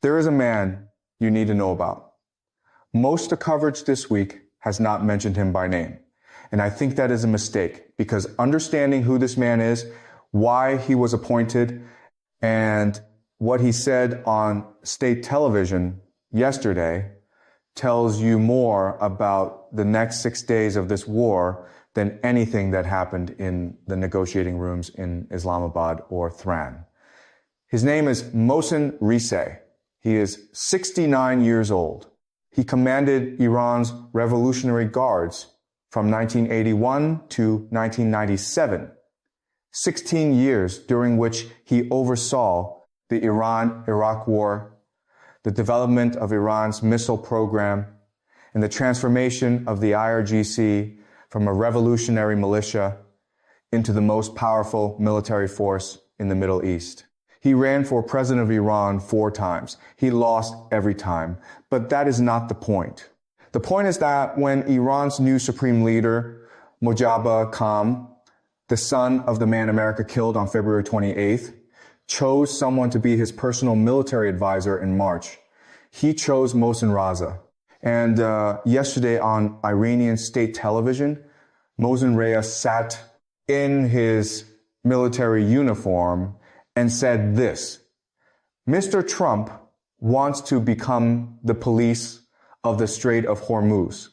There is a man you need to know about. Most of the coverage this week has not mentioned him by name. And I think that is a mistake because understanding who this man is, why he was appointed, and what he said on state television yesterday tells you more about the next 6 days of this war than anything that happened in the negotiating rooms in Islamabad or Tehran. His name is Mohsen Rizeh. He is 69 years old. He commanded Iran's Revolutionary Guards from 1981 to 1997, 16 years during which he oversaw the Iran-Iraq War, the development of Iran's missile program, and the transformation of the IRGC from a revolutionary militia into the most powerful military force in the Middle East. He ran for president of Iran 4 times. He lost every time. But that is not the point. The point is that when Iran's new supreme leader, Mojtaba Kham, the son of the man America killed on February 28th, chose someone to be his personal military advisor in March, he chose Mohsen Rizeh. And yesterday on Iranian state television, Mohsen Rizeh sat in his military uniform and said this: Mr. Trump wants to become the police of the Strait of Hormuz.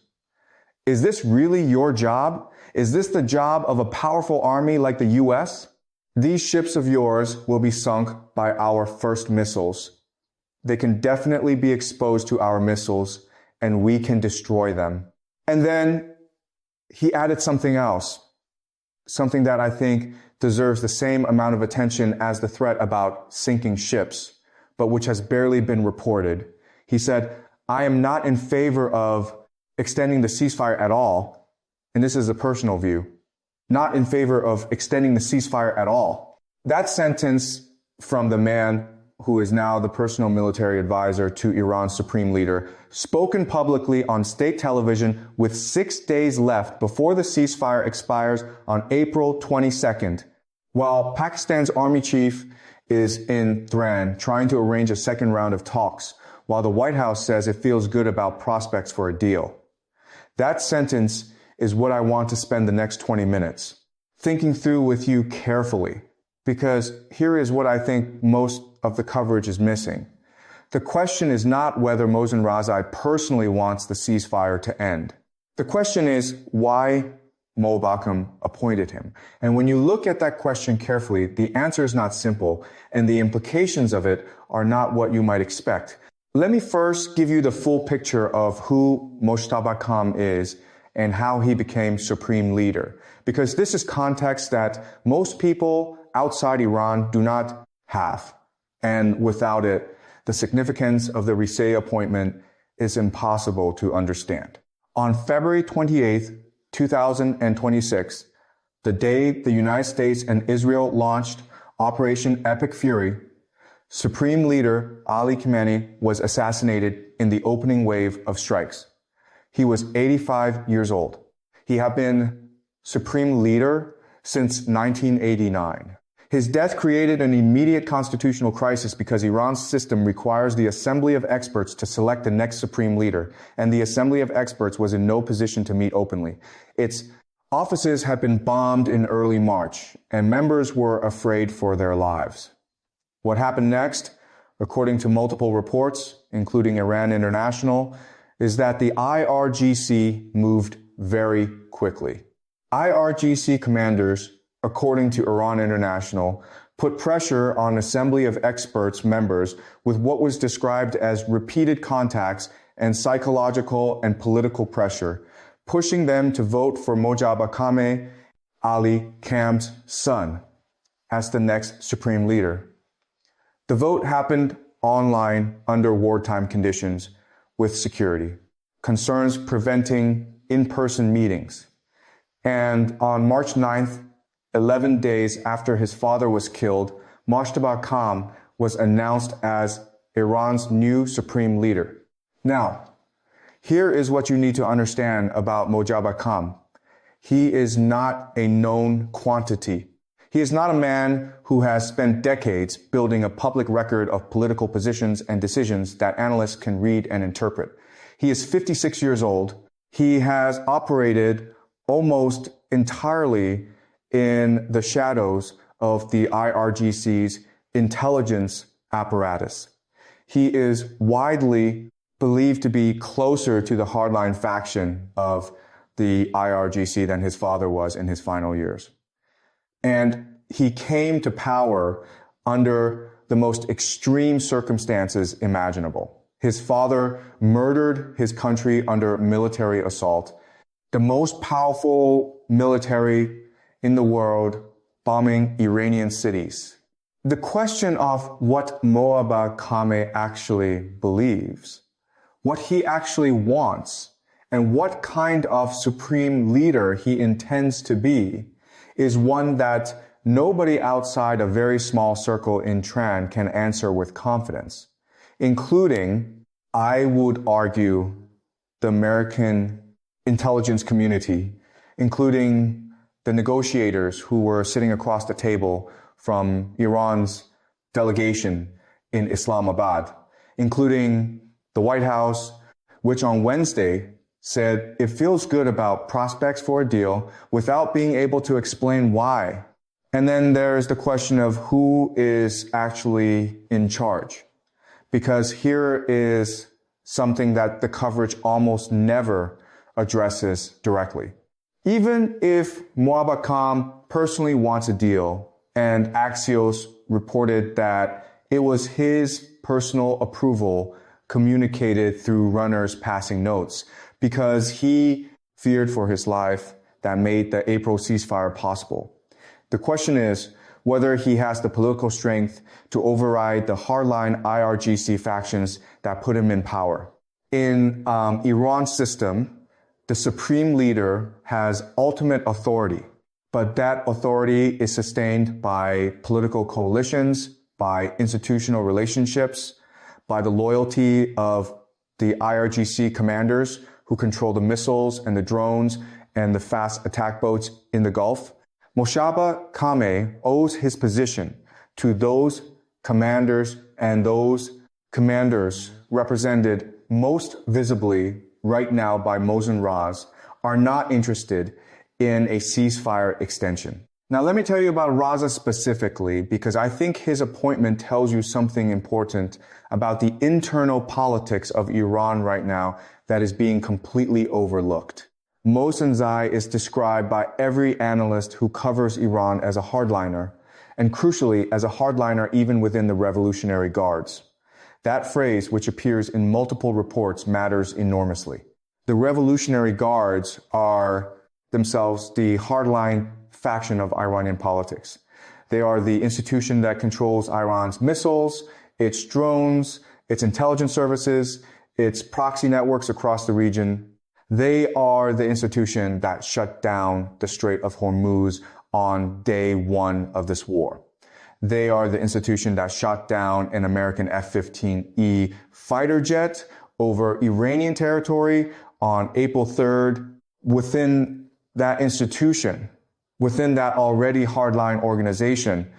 Is this really your job? Is this the job of a powerful army like the US? These ships of yours will be sunk by our first missiles. They can definitely be exposed to our missiles and we can destroy them. And then he added something else, something that I think deserves the same amount of attention as the threat about sinking ships, but which has barely been reported. He said, I am not in favor of extending the ceasefire at all. And this is a personal view. Not in favor of extending the ceasefire at all. That sentence from the man who is now the personal military advisor to Iran's supreme leader, spoken publicly on state television with 6 days left before the ceasefire expires on April 22nd, while Pakistan's army chief is in Tehran trying to arrange a second round of talks, while the White House says it feels good about prospects for a deal. That sentence is what I want to spend the next 20 minutes thinking through with you carefully, because here is what I think most of the coverage is missing. The question is not whether Mohsen Rizeh personally wants the ceasefire to end. The question is why Mojtaba appointed him. And when you look at that question carefully, the answer is not simple, and the implications of it are not what you might expect. Let me first give you the full picture of who Mojtaba Kham is and how he became supreme leader, because this is context that most people outside Iran do not have. And without it, the significance of the Rizeh appointment is impossible to understand. On February 28th, 2026, the day the United States and Israel launched Operation Epic Fury, Supreme Leader Ali Khamenei was assassinated in the opening wave of strikes. He was 85 years old. He had been Supreme Leader since 1989. His death created an immediate constitutional crisis because Iran's system requires the Assembly of Experts to select the next supreme leader, and the Assembly of Experts was in no position to meet openly. Its offices had been bombed in early March, and members were afraid for their lives. What happened next, according to multiple reports, including Iran International, is that the IRGC moved very quickly. IRGC commanders, according to Iran International, put pressure on Assembly of Experts members with what was described as repeated contacts and psychological and political pressure, pushing them to vote for Mojtaba Khamenei, Ali Kham's son, as the next supreme leader. The vote happened online under wartime conditions with security, concerns preventing in-person meetings. And on March 9th, 11 days after his father was killed, Mojtaba Kham was announced as Iran's new supreme leader. Now, here is what you need to understand about Mojtaba Kham. He is not a known quantity. He is not a man who has spent decades building a public record of political positions and decisions that analysts can read and interpret. He is 56 years old. He has operated almost entirely in the shadows of the IRGC's intelligence apparatus. He is widely believed to be closer to the hardline faction of the IRGC than his father was in his final years. And he came to power under the most extreme circumstances imaginable. His father murdered his country under military assault, the most powerful military in the world bombing Iranian cities. The question of what Moabbah Kameh actually believes, what he actually wants, and what kind of supreme leader he intends to be is one that nobody outside a very small circle in Tehran can answer with confidence, including, I would argue, the American intelligence community, including the negotiators who were sitting across the table from Iran's delegation in Islamabad, including the White House, which on Wednesday said it feels good about prospects for a deal without being able to explain why. And then there's the question of who is actually in charge. Because here is something that the coverage almost never addresses directly. Even if Moabbah Kameh personally wants a deal, and Axios reported that it was his personal approval communicated through runners passing notes, because he feared for his life that made the April ceasefire possible. The question is whether he has the political strength to override the hardline IRGC factions that put him in power. In Iran's system, the supreme leader has ultimate authority, but that authority is sustained by political coalitions, by institutional relationships, by the loyalty of the IRGC commanders who control the missiles and the drones and the fast attack boats in the Gulf. Moabbah Kameh owes his position to those commanders, and those commanders represented most visibly right now by Mohsen Raz are not interested in a ceasefire extension. Now, let me tell you about Raza specifically, because I think his appointment tells you something important about the internal politics of Iran right now that is being completely overlooked. Mohsen Zai is described by every analyst who covers Iran as a hardliner, and crucially as a hardliner even within the Revolutionary Guards. That phrase, which appears in multiple reports, matters enormously. The Revolutionary Guards are themselves the hardline faction of Iranian politics. They are the institution that controls Iran's missiles, its drones, its intelligence services, its proxy networks across the region. They are the institution that shut down the Strait of Hormuz on day one of this war. They are the institution that shot down an American F-15E fighter jet over Iranian territory on April 3rd. Within that institution, within that already hardline organization,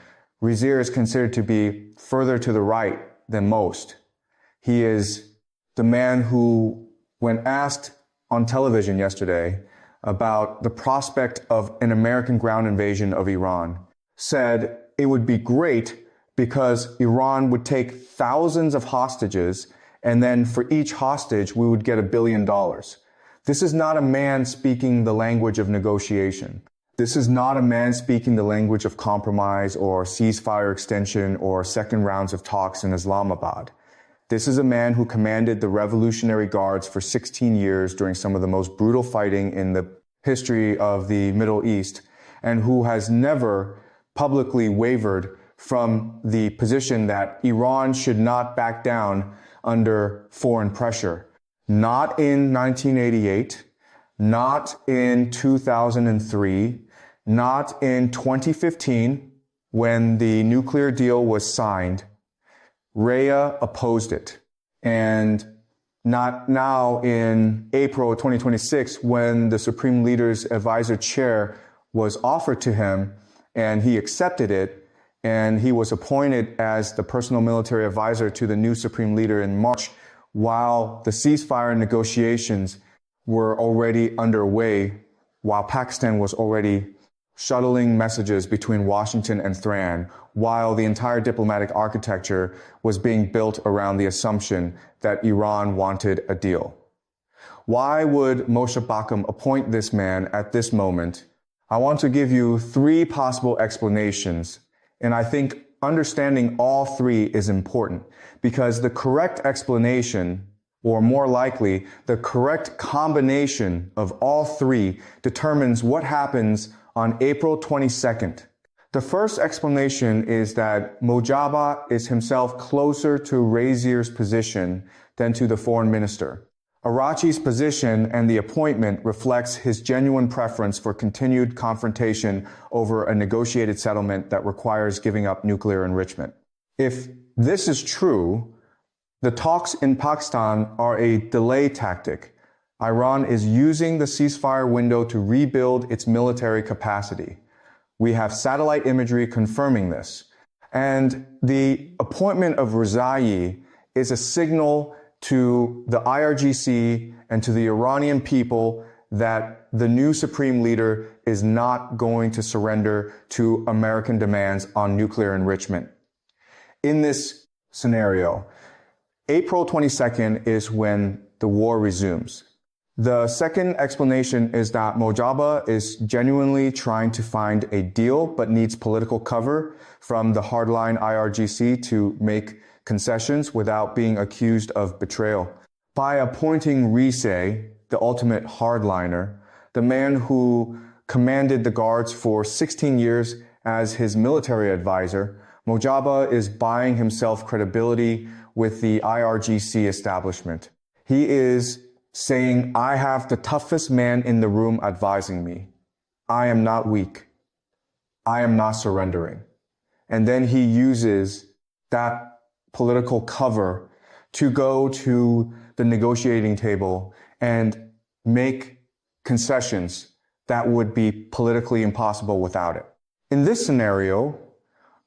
Rizir is considered to be further to the right than most. He is the man who, when asked on television yesterday about the prospect of an American ground invasion of Iran, said it would be great because Iran would take thousands of hostages, and then for each hostage, we would get $1 billion. This is not a man speaking the language of negotiation. This is not a man speaking the language of compromise or ceasefire extension or second rounds of talks in Islamabad. This is a man who commanded the Revolutionary Guards for 16 years during some of the most brutal fighting in the history of the Middle East, and who has never publicly wavered from the position that Iran should not back down under foreign pressure. Not in 1988, not in 2003, not in 2015, when the nuclear deal was signed. Rhea opposed it. And not now in April 2026, when the Supreme Leader's advisor chair was offered to him, and he accepted it, and he was appointed as the personal military advisor to the new supreme leader in March, while the ceasefire negotiations were already underway, while Pakistan was already shuttling messages between Washington and Tehran, while the entire diplomatic architecture was being built around the assumption that Iran wanted a deal. Why would Moshe Bakum appoint this man at this moment? I want to give you three possible explanations, and I think understanding all three is important because the correct explanation, or more likely, the correct combination of all three determines what happens on April 22nd. The first explanation is that Mojaba is himself closer to Razier's position than to the foreign minister. Arachi's position and the appointment reflects his genuine preference for continued confrontation over a negotiated settlement that requires giving up nuclear enrichment. If this is true, the talks in Pakistan are a delay tactic. Iran is using the ceasefire window to rebuild its military capacity. We have satellite imagery confirming this. And the appointment of Rezai is a signal to the IRGC and to the Iranian people that the new supreme leader is not going to surrender to American demands on nuclear enrichment. In this scenario, April 22nd is when the war resumes. The second explanation is that Mojaba is genuinely trying to find a deal but needs political cover from the hardline IRGC to make concessions without being accused of betrayal. By appointing Risey, the ultimate hardliner, the man who commanded the guards for 16 years as his military advisor, Mojaba is buying himself credibility with the IRGC establishment. He is saying, I have the toughest man in the room advising me. I am not weak. I am not surrendering. And then he uses that political cover to go to the negotiating table and make concessions that would be politically impossible without it. In this scenario,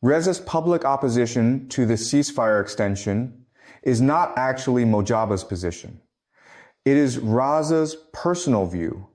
Reza's public opposition to the ceasefire extension is not actually Mojaba's position. It is Raza's personal view,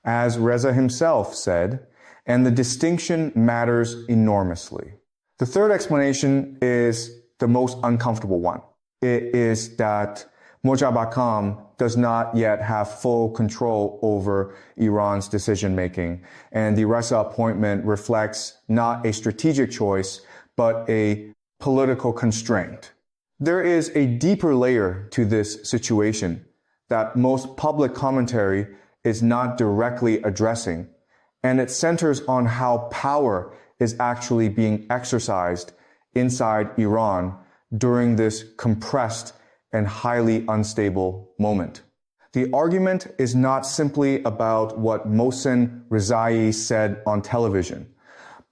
as Reza himself said, and the distinction matters enormously. The third explanation is the most uncomfortable one. It is that Mojaba Bakum does not yet have full control over Iran's decision-making, and the Reza appointment reflects not a strategic choice, but a political constraint. There is a deeper layer to this situation that most public commentary is not directly addressing, and it centers on how power is actually being exercised inside Iran during this compressed and highly unstable moment. The argument is not simply about what Mohsen Rezai said on television,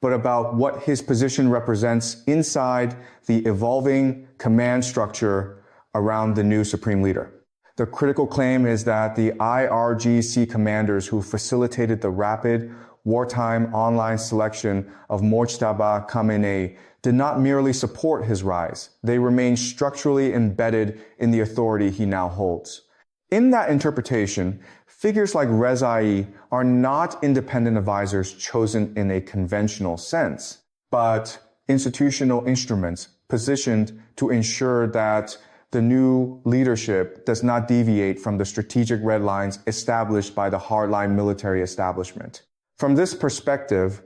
but about what his position represents inside the evolving command structure around the new supreme leader. The critical claim is that the IRGC commanders who facilitated the rapid wartime online selection of Mojtaba Khamenei did not merely support his rise. They remain structurally embedded in the authority he now holds. In that interpretation, figures like Rezai are not independent advisors chosen in a conventional sense, but institutional instruments positioned to ensure that the new leadership does not deviate from the strategic red lines established by the hardline military establishment. From this perspective,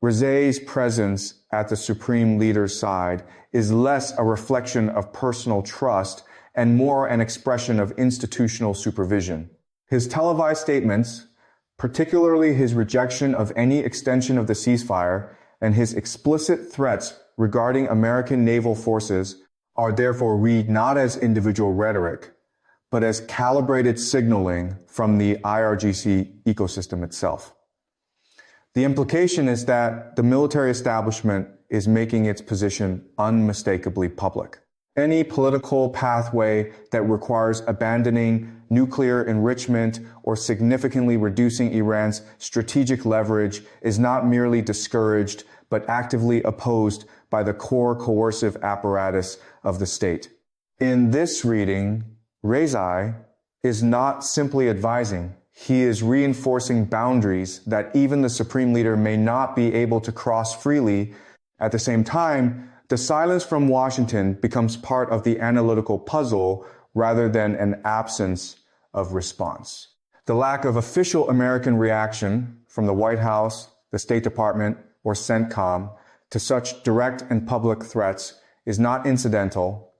Rezai's presence at the supreme leader's side is less a reflection of personal trust and more an expression of institutional supervision. His televised statements, particularly his rejection of any extension of the ceasefire and his explicit threats regarding American naval forces, are therefore read not as individual rhetoric, but as calibrated signaling from the IRGC ecosystem itself. The implication is that the military establishment is making its position unmistakably public. any political pathway that requires abandoning nuclear enrichment or significantly reducing Iran's strategic leverage is not merely discouraged, but actively opposed by the core coercive apparatus of the state. In this reading, Rezai is not simply advising. He is reinforcing boundaries that even the supreme leader may not be able to cross freely. At the same time, the silence from Washington becomes part of the analytical puzzle rather than an absence of response. The lack of official American reaction from the White House, the State Department, or CENTCOM to such direct and public threats is not incidental,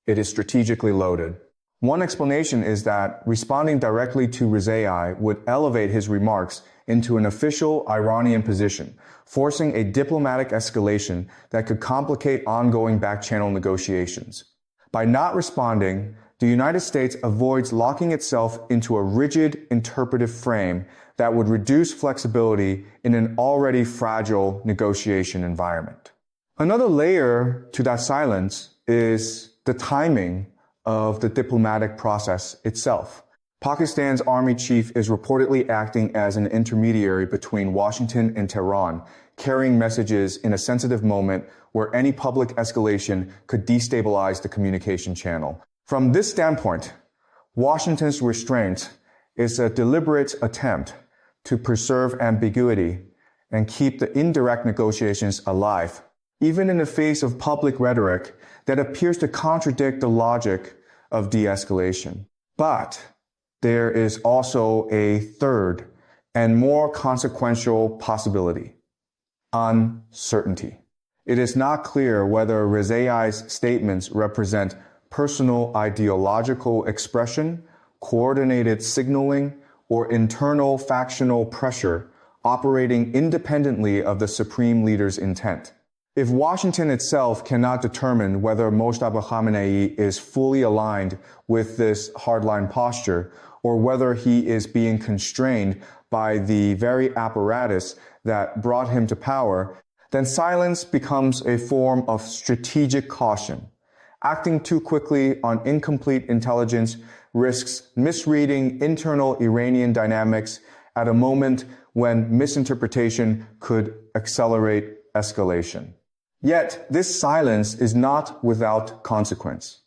it is strategically loaded. One explanation is that responding directly to Rezai would elevate his remarks into an official Iranian position, forcing a diplomatic escalation that could complicate ongoing back-channel negotiations. By not responding, the United States avoids locking itself into a rigid interpretive frame that would reduce flexibility in an already fragile negotiation environment. Another layer to that silence is the timing of the diplomatic process itself. Pakistan's army chief is reportedly acting as an intermediary between Washington and Tehran, carrying messages in a sensitive moment where any public escalation could destabilize the communication channel. From this standpoint, Washington's restraint is a deliberate attempt to preserve ambiguity and keep the indirect negotiations alive, even in the face of public rhetoric that appears to contradict the logic of de-escalation. But there is also a third and more consequential possibility: uncertainty. It is not clear whether Rezai's statements represent personal ideological expression, coordinated signaling, or internal factional pressure operating independently of the supreme leader's intent. If Washington itself cannot determine whether Mojtaba Khamenei is fully aligned with this hardline posture, or whether he is being constrained by the very apparatus that brought him to power, then silence becomes a form of strategic caution. Acting too quickly on incomplete intelligence risks misreading internal Iranian dynamics at a moment when misinterpretation could accelerate escalation. Yet, this silence is not without consequence.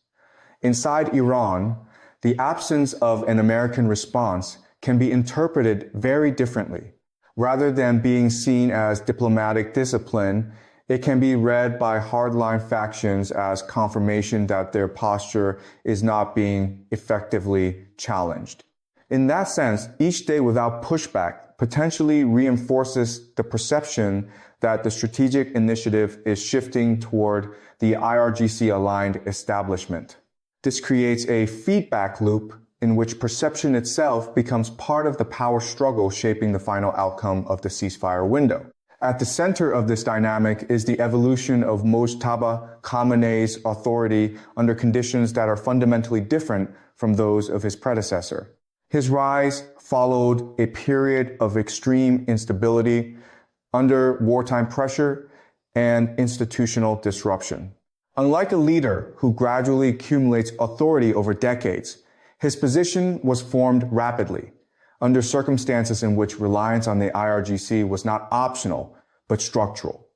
Inside Iran, the absence of an American response can be interpreted very differently. Rather than being seen as diplomatic discipline, it can be read by hardline factions as confirmation that their posture is not being effectively challenged. In that sense, each day without pushback potentially reinforces the perception that the strategic initiative is shifting toward the IRGC-aligned establishment. This creates a feedback loop in which perception itself becomes part of the power struggle shaping the final outcome of the ceasefire window. At the center of this dynamic is the evolution of Mojtaba Khamenei's authority under conditions that are fundamentally different from those of his predecessor. His rise followed a period of extreme instability under wartime pressure and institutional disruption. Unlike a leader who gradually accumulates authority over decades, his position was formed rapidly, under circumstances in which reliance on the IRGC was not optional, but structural.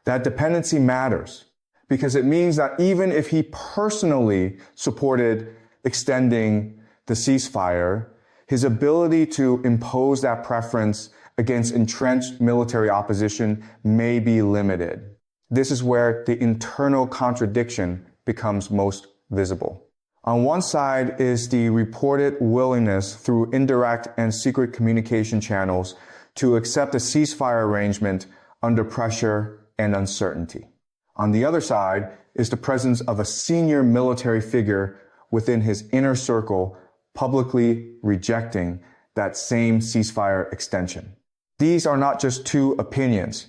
That dependency matters because it means that even if he personally supported extending the ceasefire, his ability to impose that preference against entrenched military opposition may be limited. This is where the internal contradiction becomes most visible. On one side is the reported willingness through indirect and secret communication channels to accept a ceasefire arrangement under pressure and uncertainty. On the other side is the presence of a senior military figure within his inner circle publicly rejecting that same ceasefire extension. These are not just two opinions.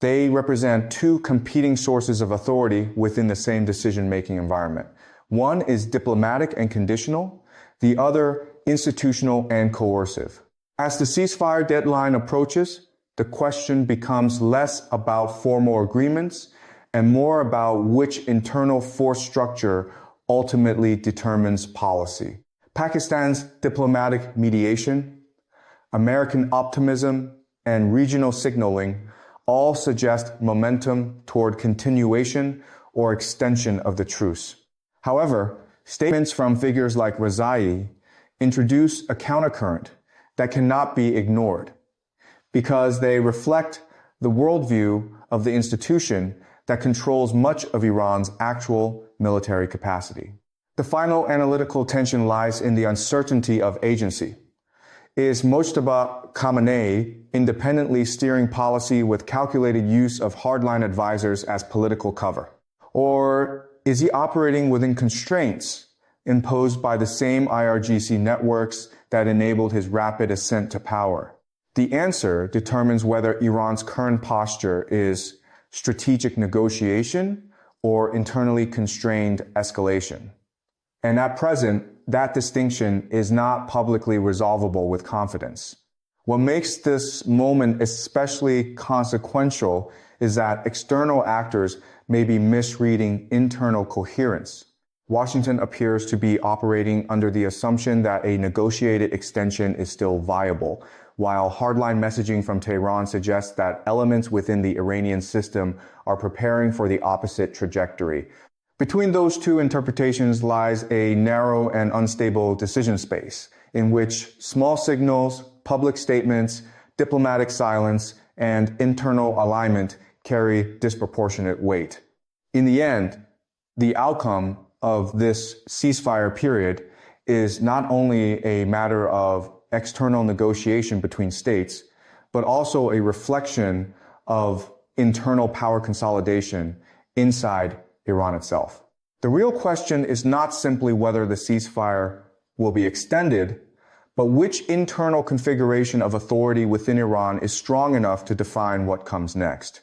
They represent two competing sources of authority within the same decision-making environment. One is diplomatic and conditional, the other institutional and coercive. As the ceasefire deadline approaches, the question becomes less about formal agreements and more about which internal force structure ultimately determines policy. Pakistan's diplomatic mediation, American optimism, and regional signaling all suggest momentum toward continuation or extension of the truce. However, statements from figures like Rezai introduce a countercurrent that cannot be ignored because they reflect the worldview of the institution that controls much of Iran's actual military capacity. The final analytical tension lies in the uncertainty of agency. Is Mojtaba Khamenei independently steering policy with calculated use of hardline advisors as political cover? Or is he operating within constraints imposed by the same IRGC networks that enabled his rapid ascent to power? The answer determines whether Iran's current posture is strategic negotiation or internally constrained escalation. And at present, that distinction is not publicly resolvable with confidence. What makes this moment especially consequential is that external actors may be misreading internal coherence. Washington appears to be operating under the assumption that a negotiated extension is still viable, while hardline messaging from Tehran suggests that elements within the Iranian system are preparing for the opposite trajectory. Between those two interpretations lies a narrow and unstable decision space, in which small signals, public statements, diplomatic silence, and internal alignment carry disproportionate weight. In the end, the outcome of this ceasefire period is not only a matter of external negotiation between states, but also a reflection of internal power consolidation inside Iran itself. The real question is not simply whether the ceasefire will be extended, but which internal configuration of authority within Iran is strong enough to define what comes next.